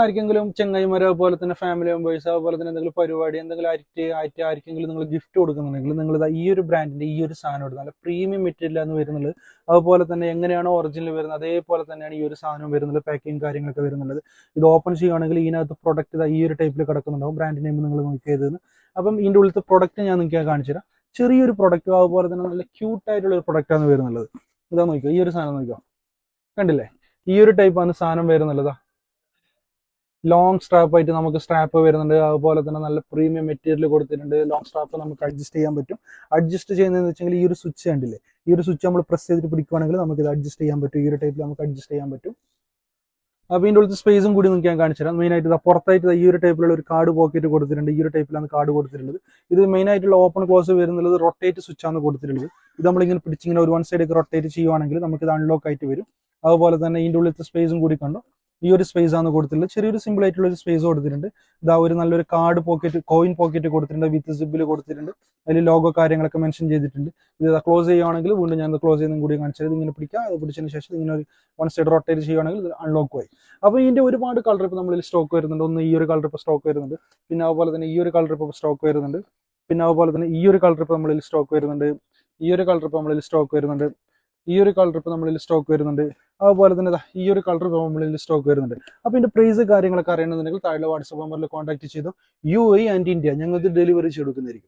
ആർക്കെങ്കിലും ചെങ്ങൈമാരെ അതുപോലെ തന്നെ ഫാമിലി മെമ്പേഴ്സ് അതുപോലെ തന്നെ എന്തെങ്കിലും പരിപാടി എന്തെങ്കിലും ആയിട്ട് ആർക്കെങ്കിലും നിങ്ങൾ ഗിഫ്റ്റ് കൊടുക്കുന്നുണ്ടെങ്കിൽ നിങ്ങൾ ഈ ഒരു ബ്രാൻഡിന്റെ ഈ ഒരു സാധനം എടുത്ത് നല്ല പ്രീമിയം മെറ്റീരിയൽ ആണ് വരുന്നത്. അതുപോലെ തന്നെ എങ്ങനെയാണോ ഒറിജിനൽ വരുന്നത് അതേപോലെ തന്നെയാണ് ഈ ഒരു സാധനം വരുന്നത്. പാക്കിങ് കാര്യങ്ങളൊക്കെ വരുന്നുള്ളത്. ഇത് ഓപ്പൺ ചെയ്യുകയാണെങ്കിൽ ഇതിനകത്ത് പ്രൊഡക്റ്റ് ഈ ഒരു ടൈപ്പിൽ കിടക്കുന്നുണ്ടാവും. ബ്രാൻഡ് നെയിം നിങ്ങൾ നോക്കിയത്. അപ്പം ഇതിന്റെ ഉള്ളിലത്തെ പ്രൊഡക്റ്റ് ഞാൻ നിങ്ങൾക്ക് കാണിച്ചു തരാം. ചെറിയൊരു പ്രൊഡക്റ്റും അതുപോലെ തന്നെ നല്ല ക്യൂട്ട് ആയിട്ടുള്ള ഒരു പ്രൊഡക്റ്റാണ് വരുന്നുള്ളത്. ഇതാ നോക്കിയോ, ഈ ഒരു സാധനം നോക്കിയോ, കണ്ടില്ലേ? ഈ ഒരു ടൈപ്പാണ് സാധനം വരുന്നുള്ളത്. ലോങ് സ്ട്രാപ്പ് ആയിട്ട് നമുക്ക് സ്ട്രാപ്പ് വരുന്നുണ്ട്. അതുപോലെ തന്നെ നല്ല പ്രീമിയം മെറ്റീരിയൽ കൊടുത്തിട്ടുണ്ട്. ലോങ് സ്ട്രാപ്പ് നമുക്ക് അഡ്ജസ്റ്റ് ചെയ്യാൻ പറ്റും. അഡ്ജസ്റ്റ് ചെയ്യുന്നതെന്ന് വെച്ചെങ്കിൽ ഈ ഒരു സ്വിച്ച് കണ്ടില്ലേ, ഈ ഒരു സ്വിച്ച് നമ്മൾ പ്രസ് ചെയ്തിട്ട് പിടിക്കുകയാണെങ്കിൽ നമുക്ക് ഇത് അഡ്ജസ്റ്റ് ചെയ്യാൻ പറ്റും. ഈ ഒരു ടൈപ്പിൽ നമുക്ക് അഡ്ജസ്റ്റ് ചെയ്യാൻ പറ്റും. അപ്പോൾ ഇതിൻ്റെ ഉള്ളിൽ സ്പേസും കൂടി നിങ്ങൾക്ക് ഞാൻ കാണിച്ചു തരാം. മെയിനായിട്ട് പുറത്തായിട്ട് ഈ ഒരു ടൈപ്പിലുള്ള ഒരു കാർഡ് പോക്കറ്റ് കൊടുത്തിട്ടുണ്ട്. ഈ ഒരു ടൈപ്പിലാണ് കാർഡ് കൊടുത്തിട്ടുള്ളത്. ഇത് മെയിനായിട്ടുള്ള ഓപ്പൺ ക്ലോസ് വരുന്നത് റൊട്ടേറ്റ് സ്വിച്ച് ആണ് കൊടുത്തിട്ടുള്ളത്. ഇത് നമ്മളിങ്ങനെ പിടിച്ചിങ്ങനെ ഒരു വൺ സൈഡൊക്കെ റൊട്ടേറ്റ് ചെയ്യുവാണെങ്കിൽ നമുക്ക് ഇത് അൺലോക്ക് ആയിട്ട് വരും. അതുപോലെ തന്നെ ഇതിൻ്റെ ഉള്ളിലത്തെ സ്പേസും കൂടി കണ്ടോ, ഈ ഒരു സ്പേസ് ആണ് കൊടുത്തിട്ടുള്ളത്. ചെറിയൊരു സിമ്പിൾ ആയിട്ടുള്ള ഒരു സ്പേസ് കൊടുത്തിട്ടുണ്ട്. ഇതാ ഒരു നല്ലൊരു കാർഡ് പോക്കറ്റ്, കോയിൻ പോക്കറ്റ് കൊടുത്തിട്ടുണ്ട്. വിത്ത് സിബിൽ കൊടുത്തിട്ടുണ്ട്. അതിൽ ലോഗോ കാര്യങ്ങളൊക്കെ മെൻഷൻ ചെയ്തിട്ടുണ്ട്. ഇത് ക്ലോസ് ചെയ്യുകയാണെങ്കിൽ വീണ്ടും ഞാൻ ക്ലോസ് ചെയ്യുന്നതും കൂടി കാണിച്ചത്. ഇങ്ങനെ പിടിക്കുക, അത് പിടിച്ചതിന് ശേഷം ഇങ്ങനെ ഒരു വൺ സൈഡ് റൊട്ടേറ്റ് ചെയ്യുകയാണെങ്കിൽ ഇത് അൺലോക്ക് ആയി. അപ്പോൾ ഇതിന്റെ ഒരുപാട് കളർ ഇപ്പോൾ നമ്മളിൽ സ്റ്റോക്ക് വരുന്നുണ്ട്. ഒന്ന് ഈ ഒരു കളർ ഇപ്പോൾ സ്റ്റോക്ക് വരുന്നുണ്ട്. പിന്നെ അതുപോലെ തന്നെ ഈ ഒരു കളർ ഇപ്പോൾ സ്റ്റോക്ക് വരുന്നുണ്ട്. പിന്നെ അതുപോലെ തന്നെ ഈ ഒരു കളർ ഇപ്പോൾ നമ്മളിൽ സ്റ്റോക്ക് വരുന്നുണ്ട്. ഈ ഒരു കളർ ഇപ്പോൾ നമ്മളിൽ സ്റ്റോക്ക് വരുന്നുണ്ട്. ഈ ഒരു കളർ ഇപ്പോൾ നമ്മളിൽ സ്റ്റോക്ക് വരുന്നുണ്ട്. അതുപോലെ തന്നെ ഈ ഒരു കളർ ഇപ്പോൾ നമ്മളിൽ സ്റ്റോക്ക് വരുന്നുണ്ട്. അപ്പോൾ ഇതിന്റെ പ്രൈസ് കാര്യങ്ങളൊക്കെ അറിയണമെന്നുണ്ടെങ്കിൽ താഴെ വാട്സ്ആപ്പ് നമ്പറിൽ കോൺടാക്ട് ചെയ്തു. UAE ആൻഡ് ഇന്ത്യ ഞങ്ങൾക്ക് ഡെലിവറി ചെയ്ത് കൊടുക്കുന്നതായിരിക്കും.